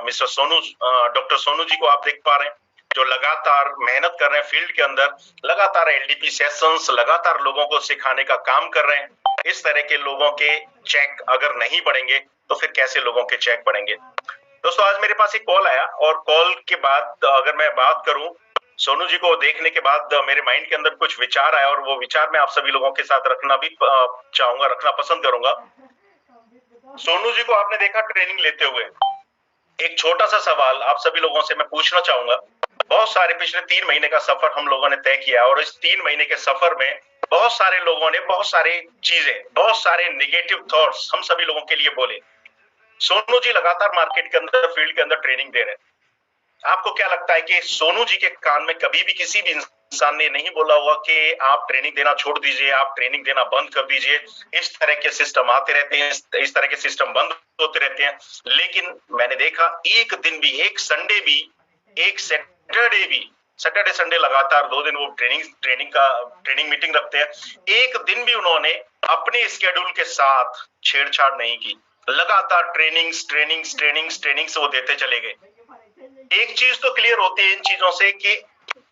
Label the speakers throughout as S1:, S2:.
S1: Mister Sonu, doctor Sonu ji को आप देख पा रहे हैं, जो लगातार मेहनत कर रहे हैं फील्ड के अंदर, लगातार एलडीपी सेशंस, लगातार लोगों को सिखाने का काम कर रहे हैं। इस तरह के लोगों के चेक अगर नहीं बढ़ेंगे तो फिर कैसे लोगों के चेक बढ़ेंगे। दोस्तों, आज मेरे पास एक कॉल आया और कॉल के बाद अगर मैं बात करूं, सोनू जी को देखने के बाद मेरे माइंड के अंदर कुछ विचार आया और वो विचार मैं आप सभी लोगों के साथ रखना भी चाहूंगा, रखना पसंद करूंगा। सोनू जी को आपने देखा ट्रेनिंग लेते हुए। एक छोटा सा सवाल आप सभी लोगों से मैं पूछना चाहूंगा। बहुत सारे पिछले 3 महीने का सफर हम लोगों ने तय किया और इस 3 महीने के सफर में बहुत सारे लोगों ने बहुत सारी चीजें, बहुत सारे निगेटिव थॉट्स हम सभी लोगों के लिए बोले। सोनू जी लगातार मार्केट के अंदर, फील्ड के अंदर ट्रेनिंग दे रहे हैं। आपको क्या लगता है कि सोनू जी के कान में कभी भी किसी भी इंसान ने नहीं बोला होगा कि आप ट्रेनिंग देना छोड़ दीजिए, आप ट्रेनिंग देना बंद कर दीजिए, इस तरह के सिस्टम आते रहते हैं, इस तरह के सिस्टम बंद होते रहते हैं। लेकिन मैंने देखा एक दिन भी, एक संडे भी, एक सैटरडे भी, सैटरडे संडे लगातार 2 दिन वो ट्रेनिंग मीटिंग रखते हैं। एक दिन भी उन्होंने अपने स्केड्यूल के साथ छेड़छाड़ नहीं की। लगातार ट्रेनिंग्स वो देते चले गए। एक चीज तो क्लियर होती है इन चीजों से कि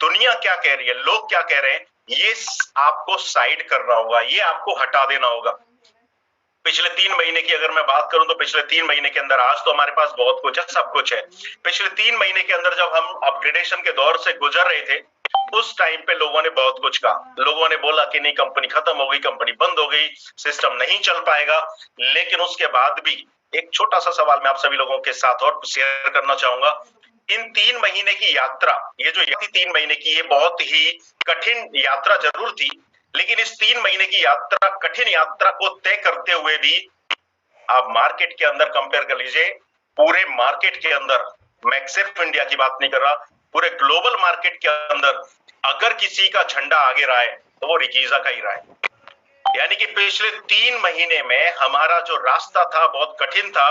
S1: दुनिया क्या कह रही है, लोग क्या कह रहे हैं, ये आपको साइड करना होगा, ये आपको हटा देना होगा। पिछले 3 महीने की अगर मैं बात करूं तो पिछले 3 महीने के अंदर आज तो हमारे पास बहुत कुछ है, सब कुछ है। पिछले 3 महीने के अंदर जब हम अपग्रेडेशन के दौर से गुजर रहे थे, उस टाइम पे लोगों ने बहुत कुछ कहा। लोगों ने बोला कि नहीं, कंपनी खत्म हो गई, कंपनी बंद हो गई, सिस्टम नहीं चल पाएगा। लेकिन उसके बाद भी एक छोटा सा सवाल मैं आप सभी लोगों के साथ और शेयर करना चाहूंगा। इन 3 महीने की यात्रा, ये जो 3 महीने की, ये बहुत ही कठिन यात्रा जरूर थी, लेकिन इस 3 महीने की यात्रा, कठिन यात्रा को तय करते हुए भी आप मार्केट के अंदर कंपेयर कर लीजिए, पूरे मार्केट के अंदर, मैं सिर्फ इंडिया की बात नहीं कर रहा, पूरे ग्लोबल मार्केट के अंदर अगर किसी का झंडा आगे रहा है तो वो रिकीजा का ही रहा है। यानी कि पिछले 3 महीने में हमारा जो रास्ता था बहुत कठिन था,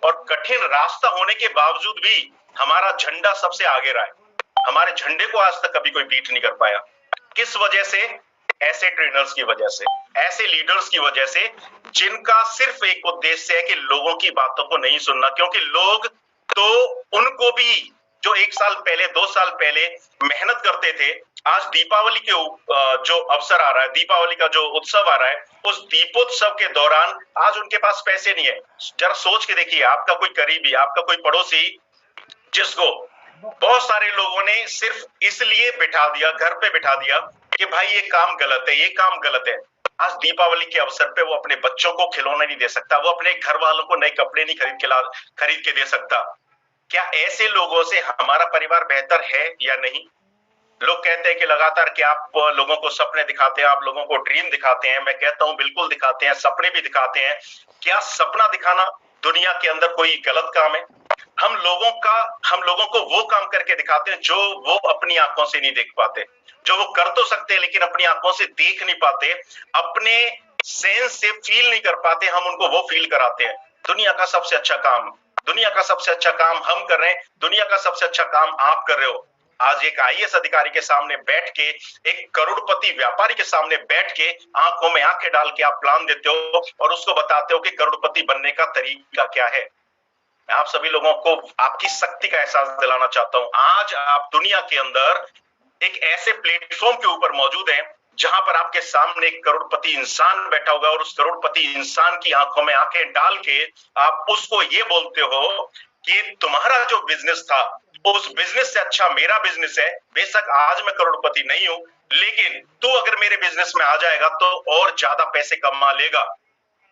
S1: और कठिन रास्ता होने के बावजूद भी हमारा झंडा सबसे आगे रहा है। हमारे झंडे को आज तक कभी कोई बीट नहीं कर पाया। किस वजह से? ऐसे ट्रेनर्स की वजह से, ऐसे लीडर्स की वजह से, जिनका सिर्फ एक उद्देश्य है कि लोगों की बातों को नहीं सुनना। क्योंकि लोग तो उनको भी जो 1 साल पहले, 2 साल पहले मेहनत करते थे, आज दीपावली के जो अवसर आ रहा है, दीपावली का जो उत्सव आ रहा है, उस दीपोत्सव के दौरान आज उनके पास पैसे नहीं है। जरा सोच के देखिए, आपका कोई करीबी, आपका कोई पड़ोसी, जिसको बहुत सारे लोगों ने सिर्फ इसलिए बिठा दिया, घर पे बिठा दिया कि भाई ये काम गलत है, ये काम गलत है, आज दीपावली के अवसर पे वो अपने बच्चों को खिलौना नहीं दे सकता, वो अपने घर वालों को नए कपड़े नहीं खरीद के दे सकता। क्या ऐसे लोगों से हमारा परिवार बेहतर है या नहीं? लोग कहते हैं कि लगातार कि आप लोगों को सपने दिखाते हैं, आप लोगों को ड्रीम दिखाते हैं। मैं कहता हूं बिल्कुल दिखाते हैं, सपने भी दिखाते हैं। क्या सपना दिखाना दुनिया के अंदर कोई गलत काम है? हम लोगों को वो काम करके दिखाते हैं जो वो अपनी आंखों से नहीं देख पाते, जो वो कर तो सकते हैं लेकिन अपनी आंखों से देख नहीं पाते, अपने सेंस से फील नहीं कर पाते, हम उनको वो फील कराते हैं। दुनिया का सबसे अच्छा काम हम कर रहे हैं, दुनिया का सबसे अच्छा काम आप कर रहे हो। आज एक आईएएस अधिकारी के सामने बैठ के, एक करोड़पति व्यापारी के सामने बैठ के, आंखों में आंखें डाल के आप प्लान देते हो और उसको बताते हो कि करोड़पति बनने का तरीका क्या है। मैं आप सभी लोगों को आपकी शक्ति का एहसास दिलाना चाहता हूं। आज आप दुनिया के अंदर एक ऐसे प्लेटफॉर्म के ऊपर मौजूद हैं जहां पर आपके सामने एक करोड़पति इंसान बैठा होगा और उस करोड़पति इंसान की आंखों में आंखें डाल के आप उसको ये बोलते हो कि तुम्हारा जो बिजनेस था, उस बिजनेस से अच्छा मेरा बिजनेस है। बेशक आज मैं करोड़पति नहीं हूं, लेकिन तू अगर मेरे बिजनेस में आ जाएगा तो और ज्यादा पैसे कमा लेगा।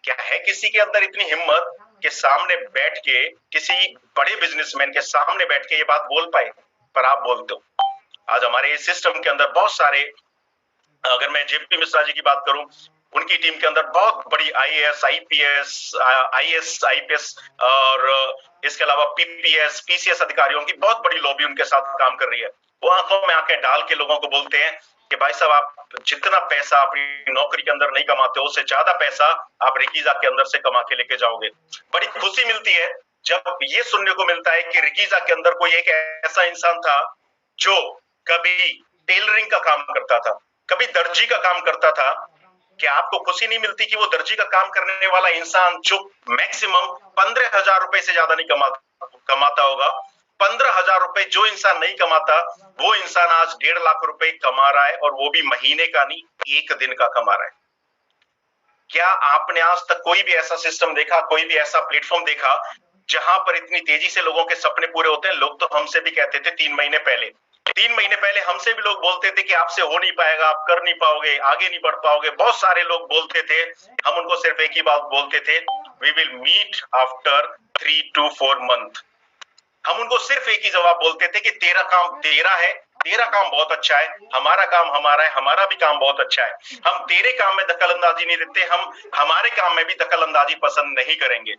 S1: क्या है किसी के अंदर इतनी हिम्मत के सामने बैठ के, किसी बड़े बिजनेसमैन के सामने बैठ के ये बात बोल पाए? पर आप बोलते हो। आज हमारे इस सिस्टम के अंदर बहुत सारे, अगर मैं जेपी मिश्रा जी की बात करूं, उनकी टीम के अंदर बहुत बड़ी आईएएस, आईपीएस और इसके अलावा पीपीएस, पीसीएस अधिकारियों की बहुत बड़ी लॉबी उनके साथ काम कर रही है। वो आंखों में आंखें डाल के लोगों को बोलते हैं कि भाई साहब, आप जितना पैसा अपनी नौकरी के अंदर नहीं कमाते, उससे ज्यादा पैसा आप रिकीजा के अंदर से कमा के लेके जाओगे। बड़ी खुशी मिलती है जब ये सुनने को मिलता है कि रिकीजा के अंदर कोई एक ऐसा इंसान था जो कभी टेलरिंग का काम करता था, कभी दर्जी का काम करता था। क्या आपको खुशी नहीं मिलती कि वो दर्जी का काम करने वाला इंसान जो मैक्सिमम 15,000 रुपए से ज्यादा नहीं कमाता, कमाता होगा। 15,000 रुपए जो इंसान नहीं कमाता, वो इंसान आज 1.5 लाख रुपए कमा रहा है, और वो भी महीने का नहीं, एक दिन का कमा रहा है। क्या आपने आज तक कोई भी ऐसा सिस्टम देखा, कोई भी ऐसा प्लेटफॉर्म देखा जहां पर इतनी तेजी से लोगों के सपने पूरे होते हैं? लोग तो हमसे भी कहते थे 3 महीने पहले, 3 महीने पहले हमसे भी लोग बोलते थे कि आपसे हो नहीं पाएगा, आप कर नहीं पाओगे, आगे नहीं बढ़ पाओगे। बहुत सारे लोग बोलते थे। हम उनको सिर्फ एक ही बात बोलते थे, we will meet after 3 to 4 month। हम उनको सिर्फ एक ही जवाब बोलते थे कि तेरा काम तेरा है, तेरा काम बहुत अच्छा है, हमारा काम हमारा है, हमारा भी काम बहुत अच्छा है। हम तेरे काम में दखल अंदाजी नहीं देते, हम हमारे काम में भी दखल अंदाजी पसंद नहीं करेंगे।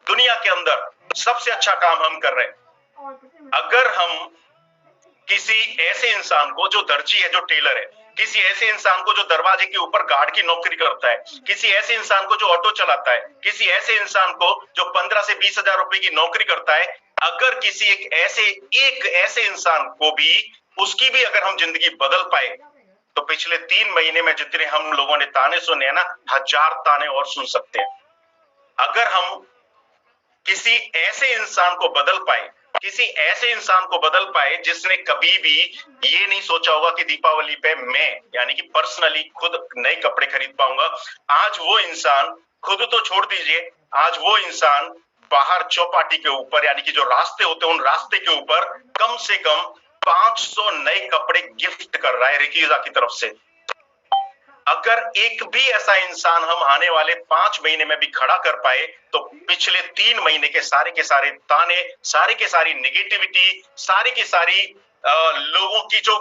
S1: दुनिया के अंदर सबसे अच्छा काम हम कर रहे हैं। अगर हम किसी ऐसे इंसान को जो दर्जी है, जो टेलर है, किसी ऐसे इंसान को जो दरवाजे के ऊपर गार्ड की नौकरी करता है, किसी ऐसे इंसान को जो ऑटो चलाता है, किसी ऐसे इंसान को जो 15 से 20,000 रुपए की नौकरी करता है, अगर किसी एक ऐसे इंसान को भी, उसकी भी अगर हम जिंदगी बदल पाए, तो पिछले 3 महीने में जितने हम लोगों ने ताने सुने हैं ना, 1000 ताने और सुन सकते हैं। अगर हम किसी ऐसे इंसान को बदल पाए, किसी ऐसे इंसान को बदल पाए जिसने कभी भी ये नहीं सोचा होगा कि दीपावली पे मैं यानी कि पर्सनली खुद नए कपड़े खरीद पाऊंगा, आज वो इंसान, खुद तो छोड़ दीजिए, आज वो इंसान बाहर चौपाटी के ऊपर, यानी कि जो रास्ते होते हैं, उन रास्ते के ऊपर कम से कम 500 नए कपड़े गिफ्ट कर रहा है रिकीजा की तरफ से। अगर एक भी ऐसा इंसान हम आने वाले 5 महीने में भी खड़ा कर पाए, तो पिछले 3 महीने के सारे ताने, सारी की सारी निगेटिविटी, सारी की सारी लोगों की जो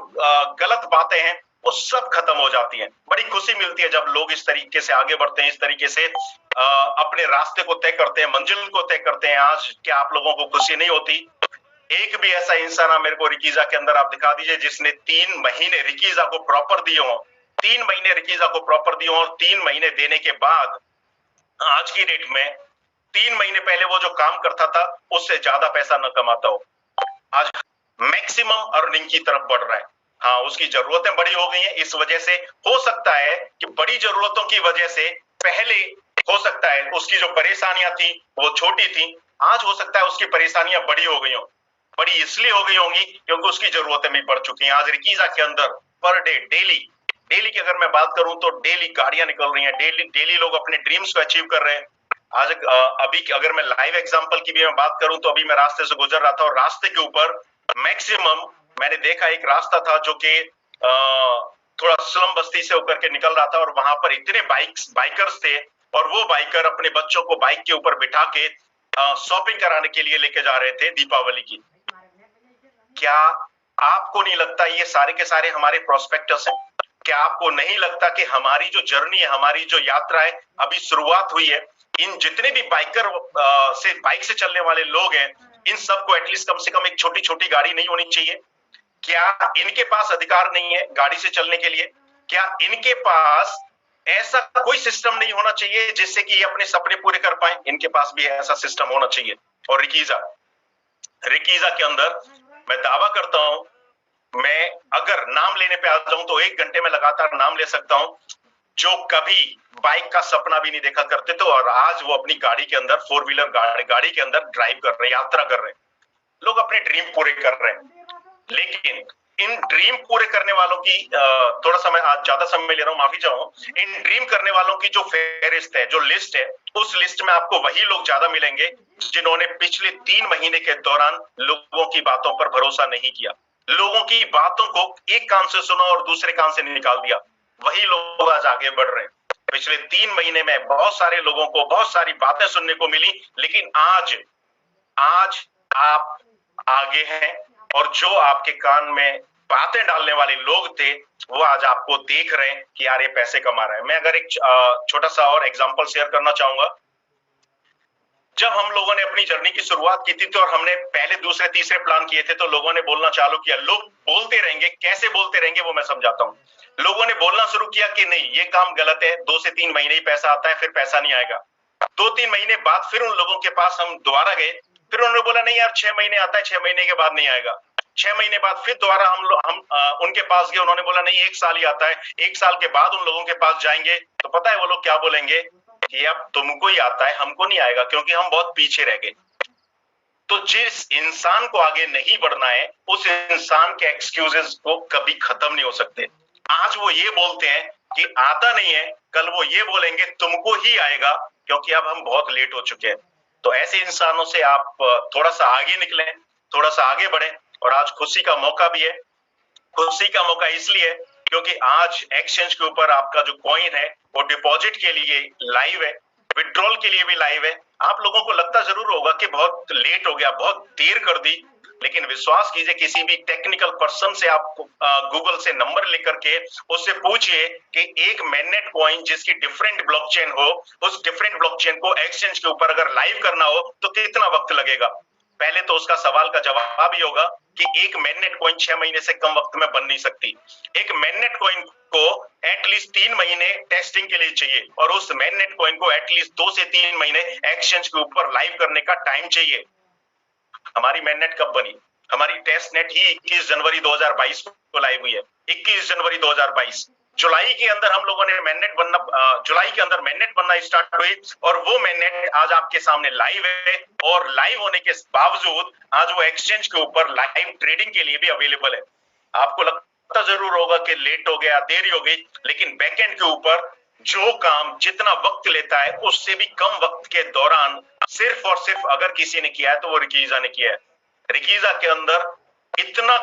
S1: गलत बातें हैं, वो सब खत्म हो जाती हैं। बड़ी खुशी मिलती है जब लोग इस तरीके से आगे बढ़ते हैं, इस तरीके से अपने रास्ते को तय करते हैं, मंजिल को तय करते हैं। आज क्या आप लोगों को खुशी नहीं होती? एक भी ऐसा इंसान आप मेरे को रिकीजा के अंदर आप दिखा दीजिए जिसने 3 महीने रिकीजा को प्रॉपर दिए हों, 3 महीने रिकीजा को प्रॉपर दिए हों, और 3 महीने देने के बाद आज की डेट में 3 महीने पहले वो जो काम करता था उससे ज्यादा पैसा न कमाता हो, आज मैक्सिमम अर्निंग की तरफ बढ़ रहा है। हाँ, उसकी जरूरतें बड़ी हो गई हैं, इस वजह से हो सकता है कि बड़ी जरूरतों की वजह से पहले हो सकता है उसकी जो परेशानियां थी वो छोटी थी, आज हो सकता है उसकी परेशानियां बड़ी हो गई हो। बड़ी इसलिए हो गई होंगी क्योंकि उसकी जरूरतें भी बढ़ चुकी हैं। आज रिकीजा के अंदर पर डे, डेली की अगर मैं बात करूं तो डेली गाड़ियां निकल रही हैं, डेली लोग अपने ड्रीम्स को अचीव कर रहे हैं। आज अभी अगर मैं लाइव एग्जांपल की भी मैं बात करूं तो अभी मैं रास्ते से गुजर रहा था, और रास्ते के ऊपर मैक्सिमम मैंने देखा एक रास्ता था जो कि थोड़ा स्लम बस्ती से होकर के निकल रहा था, और वहां पर इतने बाइकर्स थे, और वो बाइकर अपने बच्चों को बाइक के ऊपर बिठा के शॉपिंग कराने के लिए लेके जा रहे थे दीपावली की। क्या आपको नहीं लगता ये सारे के सारे हमारे प्रोस्पेक्टस हैं? क्या आपको नहीं लगता कि हमारी जो जर्नी है, हमारी जो यात्रा है, अभी शुरुआत हुई है? इन जितने भी बाइक से चलने वाले लोग हैं, इन सबको एटलीस्ट कम से कम एक छोटी छोटी गाड़ी नहीं होनी चाहिए? क्या इनके पास अधिकार नहीं है गाड़ी से चलने के लिए? क्या इनके पास ऐसा कोई सिस्टम नहीं होना चाहिए जिससे कि ये अपने सपने पूरे कर पाए? इनके पास भी ऐसा सिस्टम होना चाहिए। और रिकीजा के अंदर मैं दावा करता हूं, मैं अगर नाम लेने पे आ जाऊं तो 1 घंटे में लगातार नाम ले सकता हूं, जो कभी बाइक का सपना भी नहीं देखा करते थे और आज वो अपनी गाड़ी के अंदर, 4 व्हीलर गाड़ी के अंदर ड्राइव कर रहे हैं, यात्रा कर रहे हैं। लोग अपने ड्रीम पूरे कर रहे हैं। लेकिन इन ड्रीम पूरे करने वालों की थोड़ा सा मैं आज ज्यादा समय ले रहा हूं, माफी चाहूं। इन ड्रीम करने वालों की जो फेहरिस्त है, जो लिस्ट है, उस लिस्ट में आपको वही लोग ज्यादा मिलेंगे जिन्होंने पिछले 3 महीने के दौरान लोगों की बातों पर भरोसा नहीं किया, लोगों की बातों को एक कान से सुना और दूसरे कान से निकाल दिया। वही लोग आज आगे बढ़ रहे हैं। पिछले 3 महीने में बहुत सारे लोगों को बहुत सारी बातें सुनने को मिली, लेकिन आज आप आगे हैं, और जो आपके कान में बातें डालने वाले लोग थे वो आज आपको देख रहे हैं कि यार ये पैसे कमा रहा है। मैं अगर एक छोटा सा और एग्जांपल शेयर करना चाहूंगा। जब हम लोगों ने अपनी जर्नी की शुरुआत की थी तो और हमने पहले दूसरे तीसरे प्लान किए थे, तो लोगों ने बोलना चालू किया। लोग बोलते रहेंगे, कैसे बोलते रहेंगे वो मैं समझाता हूँ। लोगों ने बोलना शुरू किया कि नहीं, ये काम गलत है, 2 से 3 महीने ही पैसा आता है, फिर पैसा नहीं आएगा। 2-3 महीने बाद फिर उन लोगों के पास हम दोबारा गए, फिर उन्होंने बोला नहीं यार 6 महीने आता है, 6 महीने के बाद नहीं आएगा। 6 महीने बाद फिर दोबारा हम उनके पास गए, उन्होंने बोला नहीं 1 साल ही आता है। 1 साल के बाद उन लोगों के पास जाएंगे तो पता है वो लोग क्या बोलेंगे कि अब तुमको ही आता है, हमको नहीं आएगा क्योंकि हम बहुत पीछे रह गए। तो जिस इंसान को आगे नहीं बढ़ना है उस इंसान के एक्सक्यूजेस को कभी खत्म नहीं हो सकते। आज वो ये बोलते हैं कि आता नहीं है, कल वो ये बोलेंगे तुमको ही आएगा, क्योंकि अब हम बहुत लेट हो चुके हैं। तो ऐसे इंसानों से आप थोड़ा सा आगे निकलें, थोड़ा सा आगे बढ़े। और आज खुशी का मौका भी है। खुशी का मौका इसलिए क्योंकि आज एक्सचेंज के ऊपर आपका जो कॉइन है वो डिपॉजिट के लिए लाइव है, विड्रॉल के लिए भी लाइव है। आप लोगों को लगता जरूर होगा कि बहुत लेट हो गया, बहुत देर कर दी, लेकिन विश्वास कीजिए किसी भी टेक्निकल पर्सन से आप गूगल से नंबर लेकर के उससे पूछिए कि एक मैननेट कॉइन जिसकी डिफरेंट ब्लॉकचेन हो, उस डिफरेंट ब्लॉकचेन को एक्सचेंज के ऊपर अगर लाइव करना हो तो कितना वक्त लगेगा। पहले तो उसका सवाल का जवाब ही होगा कि एक मैननेट कॉइन 6 महीने से कम वक्त में बन नहीं सकती। एक मैननेट कॉइन को एटलीस्ट 3 महीने टेस्टिंग के लिए चाहिए और उस मैननेट कॉइन को एटलीस्ट 2 से 3 महीने एक्सचेंज के ऊपर लाइव करने का टाइम चाहिए। हमारी मैननेट कब बनी? हमारी टेस्ट नेट ही 21 जनवरी 2022 को लाइव हुई है। 21 जनवरी 2022 जुलाई के अंदर हम लोगों ने जुलाई के अंदर मैननेट बनना स्टार्ट हुई और वो मैननेट आज आपके सामने लाइव है। और लाइव होने के बावजूद आज वो एक्सचेंज के ऊपर लाइव ट्रेडिंग के लिए भी अवेलेबल है। आपको लगता जरूर होगा कि लेट हो गया, देरी हो गई, लेकिन बैकएंड के ऊपर जो काम जितना वक्त लेता है उससे भी कम वक्त के दौरान सिर्फ और सिर्फ अगर किसी ने किया है तो वो रिकीजा ने किया है। रिकीजा के अंदर इतना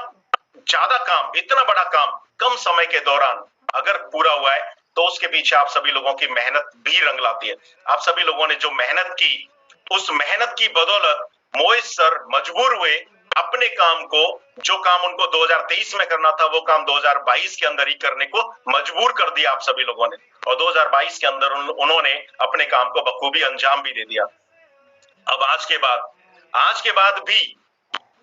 S1: ज्यादा काम, इतना बड़ा काम कम समय के दौरान अगर पूरा हुआ है तो उसके पीछे आप सभी लोगों की मेहनत भी रंग लाती है। आप सभी लोगों ने जो मेहनत की, उस मेहनत की बदौलत मोइज सर मजबूर हुए अपने काम को, जो काम उनको 2023 में करना था वो काम 2022 के अंदर ही करने को मजबूर कर दिया आप सभी लोगों ने। और 2022 के अंदर उन्होंने अपने काम को बखूबी अंजाम भी दे दिया। अब आज के बाद भी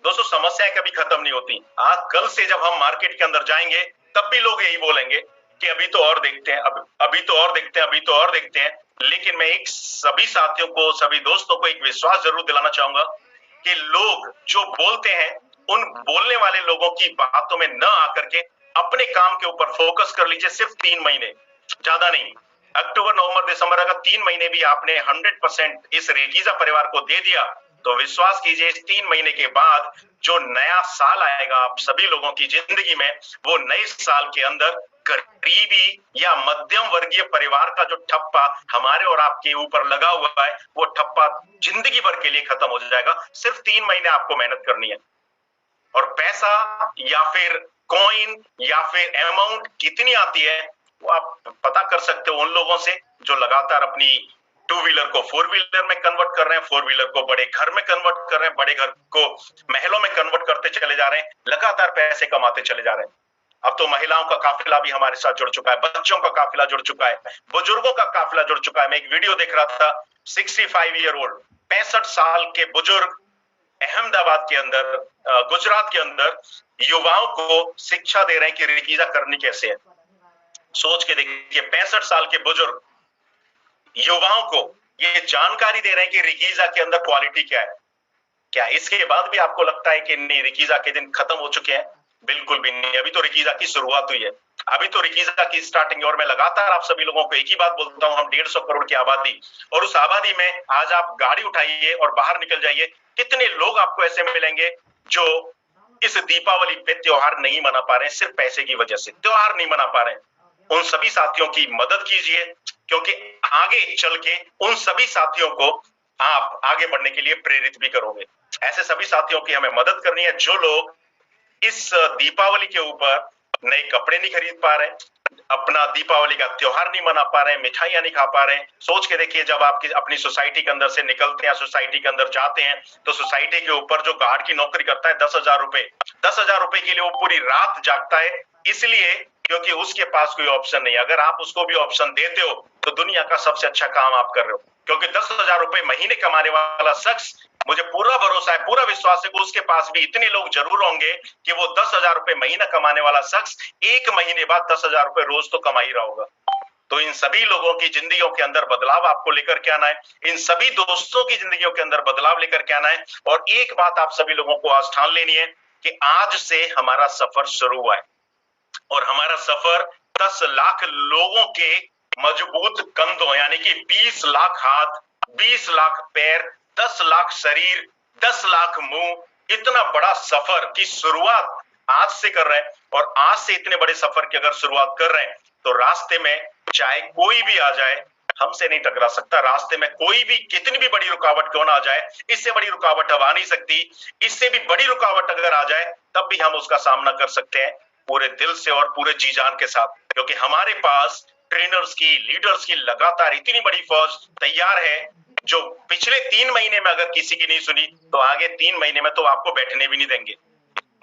S1: दोस्तों समस्याएं कभी खत्म नहीं होती। आज कल से जब हम मार्केट के अंदर जाएंगे तब भी लोग यही बोलेंगे कि अभी तो और देखते हैं, अभी तो और देखते हैं, अभी तो और देखते हैं। लेकिन मैं एक सभी साथियों को, सभी दोस्तों को एक विश्वास जरूर दिलाना चाहूंगा कि लोग जो बोलते हैं उन बोलने वाले लोगों की बातों में न आकर के अपने काम के ऊपर फोकस कर लीजिए। सिर्फ 3 महीने, ज्यादा नहीं। अक्टूबर, नवंबर, दिसंबर, अगर 3 महीने भी आपने 100% इस रेकीजा परिवार को दे दिया तो विश्वास कीजिए इस 3 महीने के बाद जो नया साल आएगा आप सभी लोगों की जिंदगी में, वो नए साल के अंदर गरीबी या मध्यम वर्गीय परिवार का जो ठप्पा हमारे और आपके ऊपर लगा हुआ है वो ठप्पा जिंदगी भर के लिए खत्म हो जाएगा। सिर्फ 3 महीने आपको मेहनत करनी है। और पैसा या फिर कॉइन या फिर अमाउंट कितनी आती है वो आप पता कर सकते हो उन लोगों से जो लगातार अपनी 2 व्हीलर को 4 व्हीलर में कन्वर्ट कर रहे हैं, 4 व्हीलर को बड़े घर में कन्वर्ट कर रहे हैं, बड़े घर को महलों में कन्वर्ट करते चले जा रहे हैं, लगातार पैसे कमाते चले जा रहे हैं। अब तो महिलाओं का काफिला भी हमारे साथ जुड़ चुका है, बच्चों का काफिला जुड़ चुका है, बुजुर्गों का काफिला जुड़ चुका है। मैं एक वीडियो देख रहा था, 65 ईयर ओल्ड, 65 साल के बुजुर्ग अहमदाबाद के अंदर, गुजरात के अंदर युवाओं को शिक्षा दे रहे हैं कि रेकीजा करनी कैसे है। सोच के देखिए, 65 साल के बुजुर्ग युवाओं को ये जानकारी दे रहे हैं कि रेकीजा के अंदर क्वालिटी क्या है। क्या इसके बाद भी आपको लगता है कि नहीं रेकीजा के दिन खत्म हो चुके हैं? बिल्कुल भी नहीं। अभी तो रेकीजा की शुरुआत हुई है, अभी तो रेकीजा की स्टार्टिंग। और मैं लगातार आप सभी लोगों को एक ही बात बोलता हूं, हम 150 करोड़ की आबादी, और उस आबादी में आज आप गाड़ी उठाइए और बाहर निकल जाइए, कितने लोग आपको ऐसे मिलेंगे जो इस दीपावली पे त्योहार नहीं मना पा रहे हैं, सिर्फ पैसे की वजह से त्योहार नहीं मना पा रहे हैं। उन सभी साथियों की मदद कीजिए, क्योंकि आगे चल के उन सभी साथियों को आप आगे बढ़ने के लिए प्रेरित भी करोगे। ऐसे सभी साथियों की हमें मदद करनी है जो लोग इस दीपावली के ऊपर नए कपड़े नहीं खरीद पा रहे, अपना दीपावली का त्योहार नहीं मना पा रहे, मिठाइयां नहीं खा पा रहे। सोच के देखिए, जब आप अपनी सोसाइटी के अंदर से निकलते हैं, सोसाइटी के अंदर जाते हैं, तो सोसाइटी के ऊपर जो गार्ड की नौकरी करता है 10,000 रुपए, 10,000 रुपए के लिए वो पूरी रात जागता है, इसलिए क्योंकि उसके पास कोई ऑप्शन नहीं। अगर आप उसको भी ऑप्शन देते हो तो दुनिया का सबसे अच्छा काम आप कर रहे हो, क्योंकि 10,000 रुपए महीने कमाने वाला शख्स, मुझे पूरा भरोसा है, पूरा विश्वास है कि उसके पास भी इतने लोग जरूर होंगे कि वो 10,000 रुपए महीना कमाने वाला शख्स 1 महीने बाद 10,000 रुपए रोज तो कमा ही रहा होगा। तो इन सभी लोगों की जिंदगियों के अंदर बदलाव आपको लेकर के आना है, इन सभी दोस्तों की जिंदगियों के अंदर बदलाव लेकर के आना है। और एक बात आप सभी लोगों को आज ठान लेनी है कि आज से हमारा सफर शुरू हुआ है और हमारा सफर 10 लाख लोगों के मजबूत कंधों, यानी कि 20 लाख हाथ, 20 लाख पैर, 10 लाख शरीर, 10 लाख मुंह, इतना बड़ा सफर की शुरुआत आज से कर रहे हैं। और आज से इतने बड़े सफर की अगर शुरुआत कर रहे हैं तो रास्ते में चाहे कोई भी आ जाए हमसे नहीं टकरा सकता। रास्ते में कोई भी कितनी भी बड़ी रुकावट क्यों ना आ जाए, इससे बड़ी रुकावट अब आ नहीं सकती। इससे भी बड़ी रुकावट अगर आ जाए तब भी हम उसका सामना कर सकते हैं पूरे दिल से और पूरे जी जान के साथ, क्योंकि हमारे पास ट्रेनर्स की, लीडर्स की लगातार इतनी बड़ी फौज तैयार है जो पिछले 3 महीने में अगर किसी की नहीं सुनी तो आगे 3 महीने में तो आपको बैठने भी नहीं देंगे।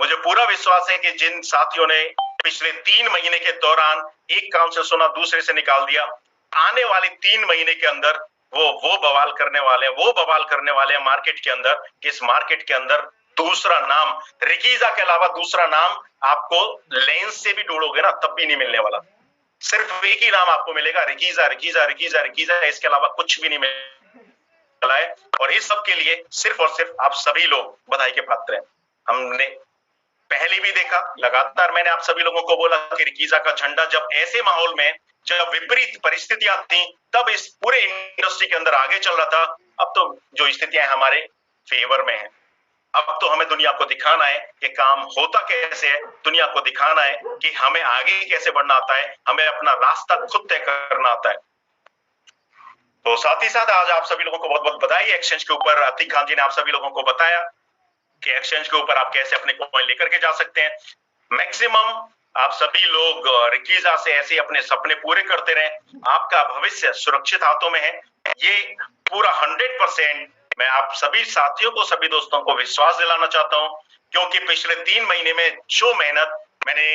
S1: मुझे पूरा विश्वास है कि जिन साथियों ने पिछले 3 महीने के दौरान एक कान से सुना दूसरे से निकाल दिया, आने वाले 3 महीने के अंदर वो बवाल करने वाले हैं, वो बवाल करने वाले हैं मार्केट के अंदर, कि इस मार्केट के अंदर दूसरा नाम, रिकीजा के अलावा दूसरा नाम आपको लेंस से भी ढूंढोगे ना तब भी नहीं मिलने वाला। सिर्फ एक ही नाम आपको मिलेगा, रिकीजा रिकीजा रिकीजा रिकीजा, इसके अलावा कुछ भी नहीं मिला है। और इस सब के लिए सिर्फ और सिर्फ आप सभी लोग बधाई के पात्र हैं। हमने पहले भी देखा, लगातार मैंने आप सभी लोगों को बोला कि रिकीजा का झंडा जब ऐसे माहौल में, जब विपरीत परिस्थितियां थी, तब इस पूरे इंडस्ट्री के अंदर आगे चल रहा था। अब तो जो स्थितियां हमारे फेवर में है, अब तो हमें दुनिया को दिखाना है कि काम होता कैसे है, दुनिया को दिखाना है कि हमें आगे कैसे बढ़ना आता है, हमें अपना रास्ता खुद तय करना आता है। तो साथ ही साथ आज आप सभी लोगों को बहुत बहुत बधाई। एक्सचेंज के ऊपर अतीक खान जी ने आप सभी लोगों को बताया कि एक्सचेंज के ऊपर आप कैसे अपने कॉइन लेकर के जा सकते हैं। मैक्सिमम आप सभी लोग रिकीजा से ऐसे अपने सपने पूरे करते रहें, आपका भविष्य सुरक्षित हाथों में है। ये पूरा 100% मैं आप सभी साथियों को, सभी दोस्तों को विश्वास दिलाना चाहता हूं, क्योंकि पिछले 3 महीने में जो मेहनत मैंने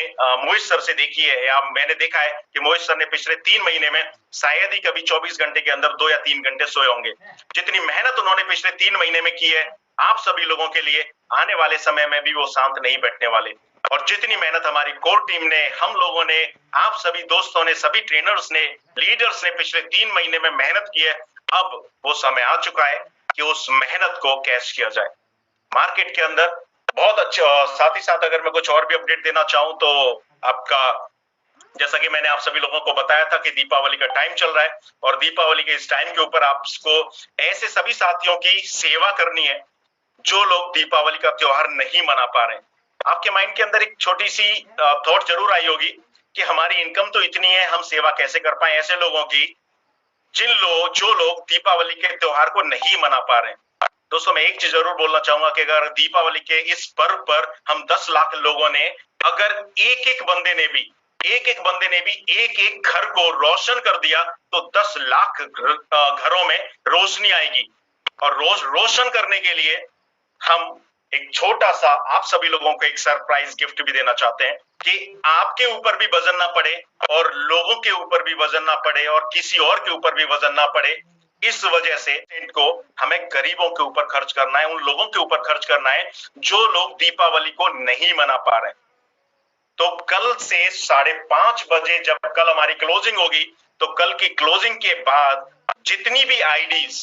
S1: मोहित सर से देखी है, या मैंने देखा है कि मोहित सर ने पिछले 3 महीने में शायद ही कभी 24 घंटे के अंदर 2 या 3 घंटे सोए होंगे। जितनी मेहनत उन्होंने पिछले 3 महीने में की है आप सभी लोगों के लिए, आने वाले समय में भी वो शांत नहीं बैठने वाले। और जितनी मेहनत हमारी कोर टीम ने, हम लोगों ने, आप सभी दोस्तों ने, सभी ट्रेनर्स ने, लीडर्स ने पिछले 3 महीने में मेहनत की है, अब वो समय आ चुका है कि उस मेहनत को कैश किया जाए मार्केट के अंदर। बहुत अच्छा। साथ ही साथ अगर मैं कुछ और भी अपडेट देना चाहूं तो आपका, जैसा कि मैंने आप सभी लोगों को बताया था कि दीपावली का टाइम चल रहा है, और दीपावली के इस टाइम के ऊपर आपको ऐसे सभी साथियों की सेवा करनी है जो लोग दीपावली का त्योहार नहीं मना पा रहे हैं। आपके माइंड के अंदर एक छोटी सी थॉट जरूर आई होगी कि हमारी इनकम तो इतनी है, हम सेवा कैसे कर पाए ऐसे लोगों की जो लोग दीपावली के त्योहार को नहीं मना पा रहे हैं। दोस्तों मैं एक चीज जरूर बोलना चाहूंगा कि अगर दीपावली के इस पर्व पर हम 10 लाख लोगों ने, अगर एक एक बंदे ने भी एक एक घर को रोशन कर दिया तो 10 लाख घरों में रोशनी आएगी। और रोशन करने के लिए हम एक छोटा सा आप सभी लोगों को एक सरप्राइज गिफ्ट भी देना चाहते हैं कि आपके ऊपर भी वजन ना पड़े और लोगों के ऊपर भी वजन ना पड़े और किसी और के ऊपर भी वजन ना पड़े। इस वजह से को हमें गरीबों के ऊपर खर्च करना है, उन लोगों के ऊपर खर्च करना है जो लोग दीपावली को नहीं मना पा रहे। तो कल से 5:30 बजे जब कल हमारी क्लोजिंग होगी, तो कल की क्लोजिंग के बाद जितनी भी आईडीज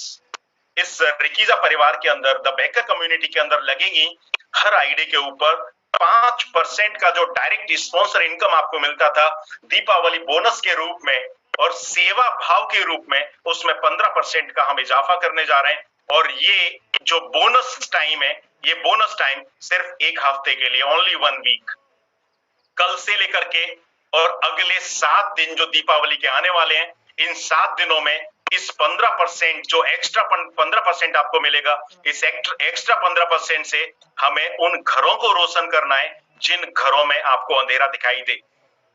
S1: इस रिकीजा परिवार के अंदर, द बेकर कम्युनिटी के अंदर लगेगी, हर आईडी के ऊपर 5% का जो डायरेक्ट स्पॉन्सर इनकम आपको मिलता था दीपावली बोनस के रूप में और सेवा भाव के रूप में, उसमें 15% का हम इजाफा करने जा रहे हैं। और ये जो बोनस टाइम है, ये बोनस टाइम सिर्फ एक हफ्ते के लिए, ओनली 1 वीक, कल से लेकर के और अगले 7 दिन जो दीपावली के आने वाले हैं, इन 7 दिनों में इस 15% जो एक्स्ट्रा 15% आपको मिलेगा, इस एक्स्ट्रा 15% से हमें उन घरों को रोशन करना है जिन घरों में आपको अंधेरा दिखाई दे,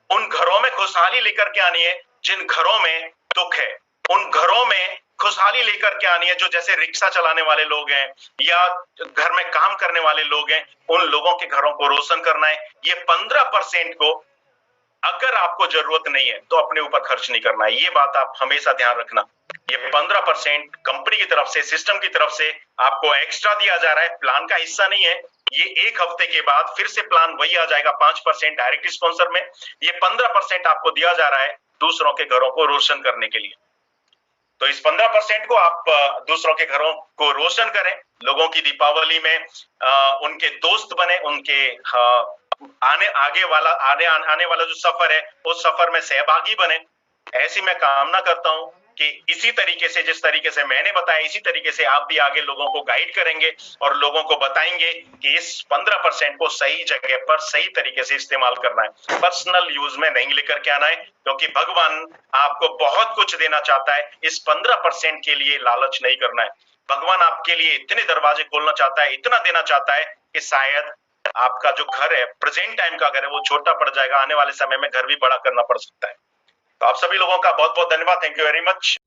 S1: उन घरों में खुशहाली लेकर के आनी है जिन घरों में दुख है, उन घरों में खुशहाली लेकर के आनी है जो जैसे रिक्शा चलाने वाले लोग हैं या घर में काम करने वाले लोग हैं, उन लोगों के घरों को रोशन करना है। ये 15% को अगर आपको जरूरत नहीं है तो अपने ऊपर खर्च नहीं करना है, ये बात आप हमेशा ध्यान रखना। ये 15% कंपनी की तरफ से, सिस्टम की तरफ से आपको एक्स्ट्रा दिया जा रहा है, प्लान का हिस्सा नहीं है। ये एक हफ्ते के बाद फिर से प्लान वही आ जाएगा 5% डायरेक्ट स्पॉन्सर में। ये 15% आपको दिया जा रहा है दूसरों के घरों को रोशन करने के लिए। तो इस 15% को आप दूसरों के घरों को रोशन करें, लोगों की दीपावली में उनके दोस्त बने, उनके आने वाला जो सफर है उस सफर में सहभागी बने, ऐसी मैं कामना करता हूं। कि इसी तरीके से, जिस तरीके से मैंने बताया, इसी तरीके से आप भी आगे लोगों को गाइड करेंगे और लोगों को बताएंगे कि इस 15% को सही जगह पर सही तरीके से इस्तेमाल करना है, पर्सनल यूज में नहीं लेकर के आना है, क्योंकि भगवान आपको बहुत कुछ देना चाहता है। इस 15% के लिए लालच नहीं करना है। भगवान आपके लिए इतने दरवाजे खोलना चाहता है, इतना देना चाहता है कि शायद आपका जो घर है, प्रेजेंट टाइम का घर है, वो छोटा पड़ जाएगा, आने वाले समय में घर भी बड़ा करना पड़ सकता है। तो आप सभी लोगों का बहुत बहुत धन्यवाद। Thank you very much.